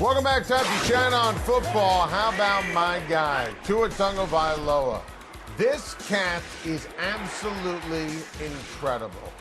Welcome back to Schein on football. How about my guy, Tua Tagovailoa? This cat is absolutely incredible.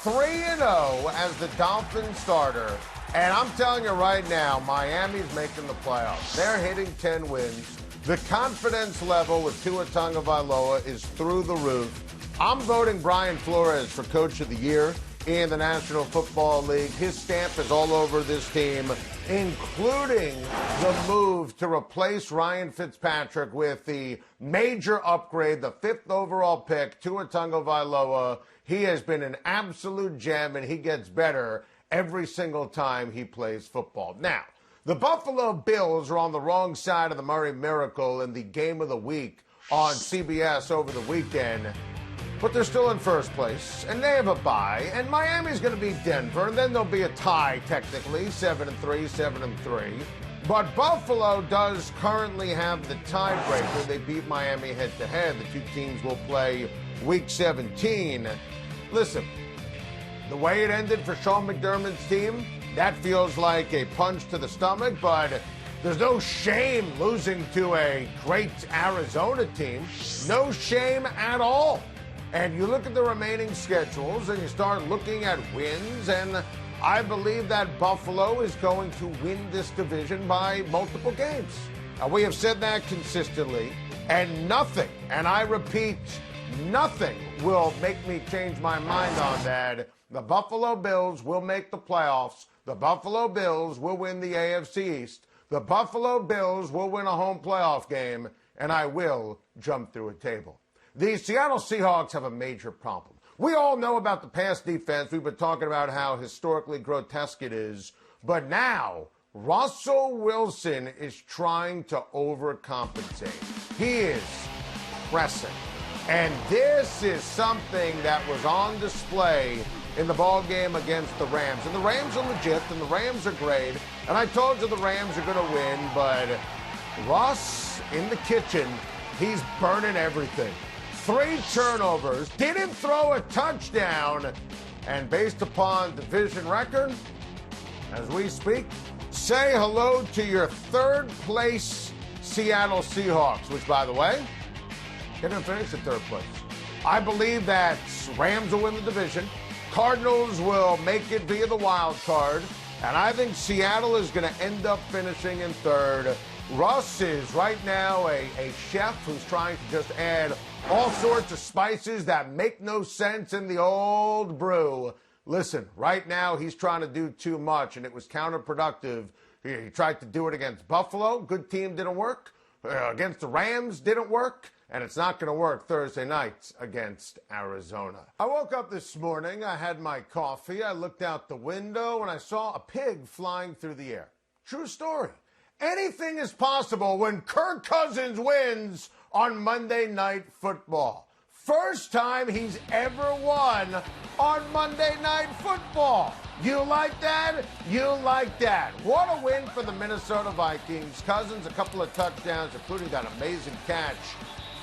3-0 as the Dolphins starter. And I'm telling you right now, Miami's making the playoffs. They're hitting 10 wins. The confidence level with Tua Tagovailoa is through the roof. I'm voting Brian Flores for Coach of the Year in the National Football League. His stamp is all over this team, including the move to replace Ryan Fitzpatrick with the major upgrade, the 5th overall pick, Tua Tagovailoa. He has been an absolute gem, and he gets better every single time he plays football. Now, the Buffalo Bills are on the wrong side of the Murray Miracle in the game of the week on CBS over the weekend. But they're still in first place, and they have a bye, and Miami's going to beat Denver, and then there'll be a tie, technically, 7-3, 7-3. But Buffalo does currently have the tiebreaker. They beat Miami head-to-head. The two teams will play Week 17. Listen, the way it ended for Sean McDermott's team, that feels like a punch to the stomach, but there's no shame losing to a great Arizona team. No shame at all. And you look at the remaining schedules and you start looking at wins, and I believe that Buffalo is going to win this division by multiple games. Now, we have said that consistently, and nothing, and I repeat, nothing will make me change my mind on that. The Buffalo Bills will make the playoffs. The Buffalo Bills will win the AFC East. The Buffalo Bills will win a home playoff game, and I will jump through a table. The Seattle Seahawks have a major problem. We all know about the pass defense. We've been talking about how historically grotesque it is. But now, Russell Wilson is trying to overcompensate. He is pressing. And this is something that was on display in the ball game against the Rams. And the Rams are legit, and the Rams are great. And I told you the Rams are going to win, but Russ in the kitchen, he's burning everything. 3 turnovers, didn't throw a touchdown, and based upon division record, as we speak, say hello to your third place Seattle Seahawks, which, by the way, didn't finish in third place. I believe that Rams will win the division, Cardinals will make it via the wild card, and I think Seattle is going to end up finishing in third. Russ is right now a chef who's trying to just add all sorts of spices that make no sense in the old brew. Listen, right now he's trying to do too much, and it was counterproductive. He tried to do it against Buffalo. Good team, didn't work. Against the Rams, didn't work. And it's not going to work Thursday nights against Arizona. I woke up this morning, I had my coffee, I looked out the window, and I saw a pig flying through the air. True story. Anything is possible when Kirk Cousins wins on Monday Night Football. First time he's ever won on Monday Night Football. You like that? You like that. What a win for the Minnesota Vikings. Cousins, a couple of touchdowns, including that amazing catch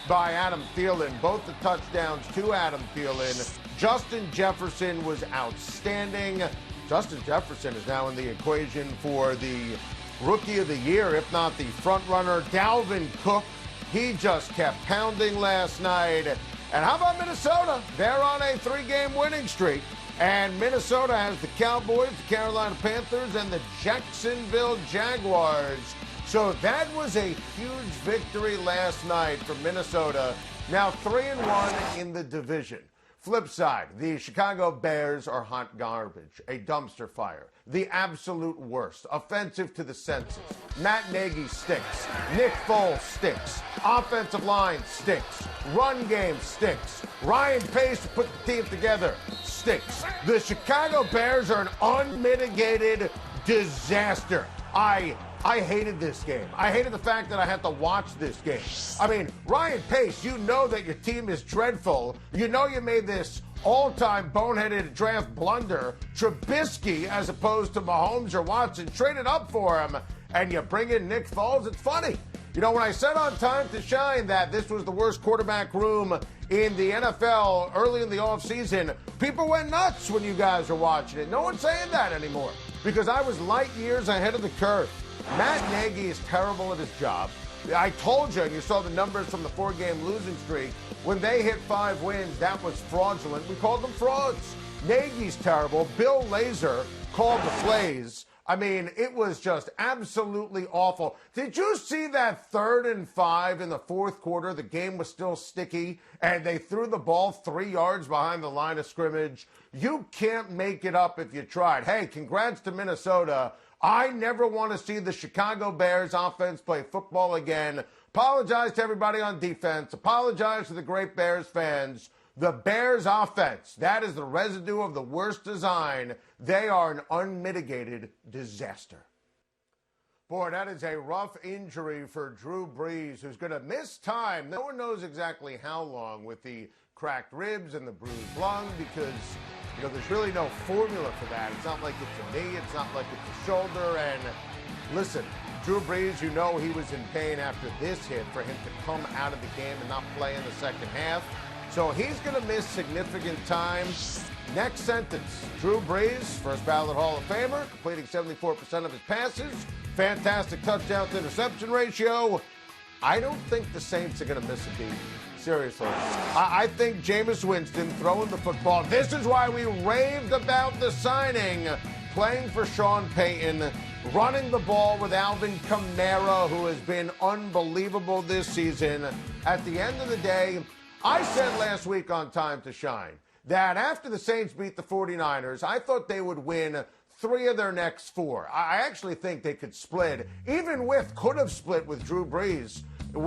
by Adam Thielen. Both the touchdowns to Adam Thielen. Justin Jefferson was outstanding. Justin Jefferson is now in the equation for the Rookie of the Year, if not the front runner. Dalvin Cook, he just kept pounding last night. And how about Minnesota? They're on a 3-game winning streak. And Minnesota has the Cowboys, the Carolina Panthers, and the Jacksonville Jaguars. So that was a huge victory last night for Minnesota. Now 3-1 in the division. Flip side, the Chicago Bears are hot garbage, a dumpster fire, the absolute worst, offensive to the senses. Matt Nagy stinks. Nick Foles stinks. Offensive line stinks. Run game stinks. Ryan Pace put the team together stinks. The Chicago Bears are an unmitigated disaster. I hated this game. I hated the fact that I had to watch this game. I mean, Ryan Pace, you know that your team is dreadful. You know you made this all-time boneheaded draft blunder. Trubisky, as opposed to Mahomes or Watson, traded up for him, and you bring in Nick Foles. It's funny. You know, when I said on Time to Shine that this was the worst quarterback room in the NFL early in the offseason, people went nuts when you guys were watching it. No one's saying that anymore. because I was light years ahead of the curve. Matt Nagy is terrible at his job. I told you, and you saw the numbers from the 4-game losing streak. When they hit 5 wins, that was fraudulent. We called them frauds. Nagy's terrible. Bill Lazor called the plays. I mean, it was just absolutely awful. Did you see that 3rd and 5 in the fourth quarter? The game was still sticky, and they threw the ball 3 yards behind the line of scrimmage. You can't make it up if you tried. Hey, congrats to Minnesota. I never want to see the Chicago Bears offense play football again. Apologize to everybody on defense. Apologize to the great Bears fans. The Bears offense, that is the residue of the worst design. They are an unmitigated disaster. Boy, that is a rough injury for Drew Brees, who's going to miss time. No one knows exactly how long with the cracked ribs and the bruised lung because, there's really no formula for that. It's not like it's a knee. It's not like it's a shoulder. And listen, Drew Brees, he was in pain after this hit for him to come out of the game and not play in the second half. So he's going to miss significant time. Next sentence, Drew Brees, first ballot Hall of Famer, completing 74% of his passes, fantastic touchdown to interception ratio. I don't think the Saints are going to miss a beat. Seriously. I think Jameis Winston throwing the football. This is why we raved about the signing, playing for Sean Payton, running the ball with Alvin Kamara, who has been unbelievable this season. At the end of the day, I said last week on Time to Shine that after the Saints beat the 49ers, I thought they would win 3 of their next 4. I actually think they could split, could have split with Drew Brees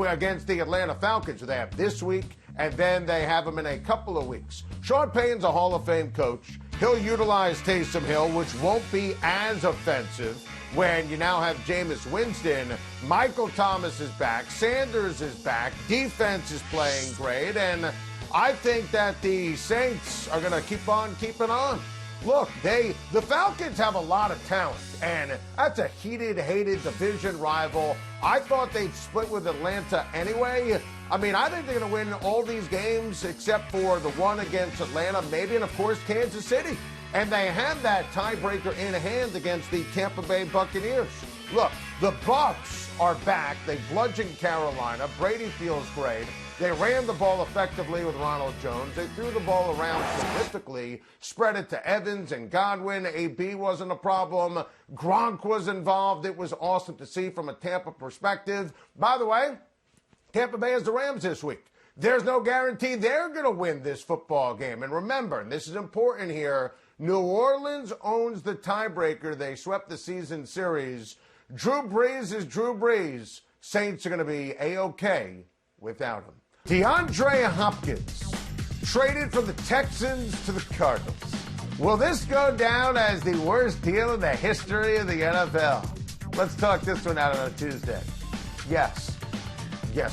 against the Atlanta Falcons, who they have this week, and then they have them in a couple of weeks. Sean Payton's a Hall of Fame coach. He'll utilize Taysom Hill, which won't be as offensive when you now have Jameis Winston. Michael Thomas is back. Sanders is back. Defense is playing great. And I think that the Saints are going to keep on keeping on. Look, the Falcons have a lot of talent, and that's a hated division rival. I thought they'd split with Atlanta anyway. I think they're going to win all these games except for the one against Atlanta, maybe, and of course, Kansas City. And they have that tiebreaker in hand against the Tampa Bay Buccaneers. Look, the Bucs are back. They bludgeoned Carolina. Brady feels great. They ran the ball effectively with Ronald Jones. They threw the ball around terrifically, spread it to Evans and Godwin. AB wasn't a problem. Gronk was involved. It was awesome to see from a Tampa perspective. By the way, Tampa Bay has the Rams this week. There's no guarantee they're going to win this football game. And remember, and this is important here, New Orleans owns the tiebreaker. They swept the season series. Drew Brees is Drew Brees. Saints are going to be A-OK without him. DeAndre Hopkins traded from the Texans to the Cardinals. Will this go down as the worst deal in the history of the NFL? Let's talk this one out on a Tuesday. Yes,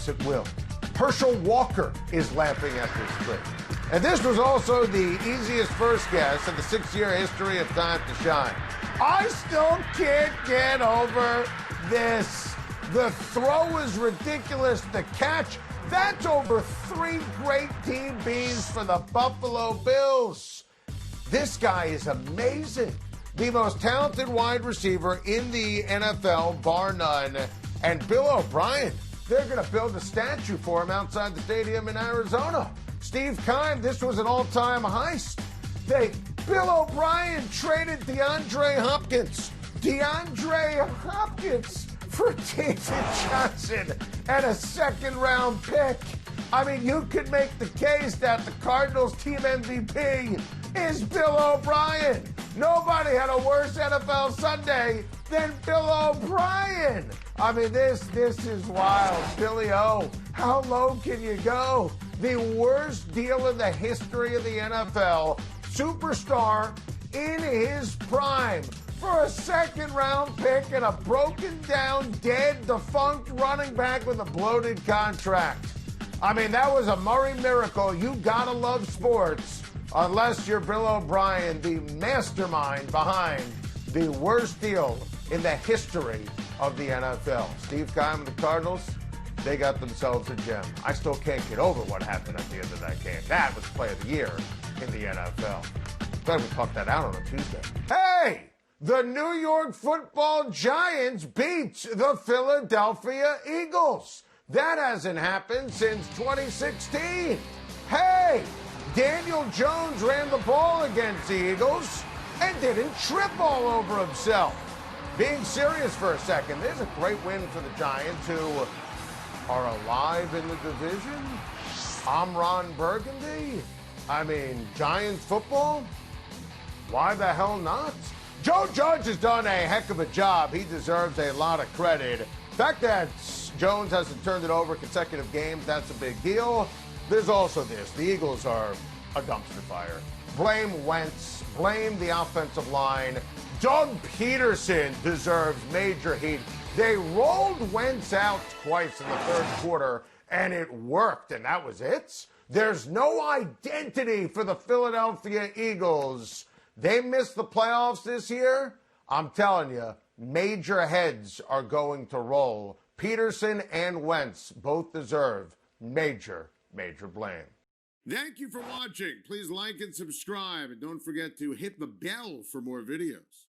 it will. Herschel Walker is laughing at this trade. And this was also the easiest first guess in the 6-year history of Time to Shine. I still can't get over this. The throw is ridiculous. The catch, that's over 3 great DBs for the Buffalo Bills. This guy is amazing. The most talented wide receiver in the NFL, bar none. And Bill O'Brien, they're going to build a statue for him outside the stadium in Arizona. Steve Schein, this was an all-time heist. Bill O'Brien traded DeAndre Hopkins. DeAndre Hopkins for David Johnson and a second-round pick. You could make the case that the Cardinals team MVP is Bill O'Brien. Nobody had a worse NFL Sunday than Bill O'Brien. This is wild. Billy O, how low can you go? The worst deal in the history of the NFL. Superstar in his prime for a second-round pick and a broken-down, dead, defunct running back with a bloated contract. That was a Murray miracle. You gotta love sports unless you're Bill O'Brien, the mastermind behind the worst deal in the history of the NFL. Steve Keim and the Cardinals, they got themselves a gem. I still can't get over what happened at the end of that game. That was play of the year in the NFL. Glad we talked that out on a Tuesday. Hey! The New York Football Giants beat the Philadelphia Eagles. That hasn't happened since 2016. Hey, Daniel Jones ran the ball against the Eagles and didn't trip all over himself. Being serious for a second, there's a great win for the Giants, who are alive in the division. I'm Ron Burgundy. I mean, Giants football? Why the hell not? Joe Judge has done a heck of a job. He deserves a lot of credit. The fact that Jones hasn't turned it over consecutive games, that's a big deal. There's also this. The Eagles are a dumpster fire. Blame Wentz. Blame the offensive line. Doug Peterson deserves major heat. They rolled Wentz out twice in the third quarter, and it worked, and that was it. There's no identity for the Philadelphia Eagles. They missed the playoffs this year. I'm telling you, major heads are going to roll. Peterson and Wentz both deserve major blame. Thank you for watching. Please like and subscribe, and don't forget to hit the bell for more videos.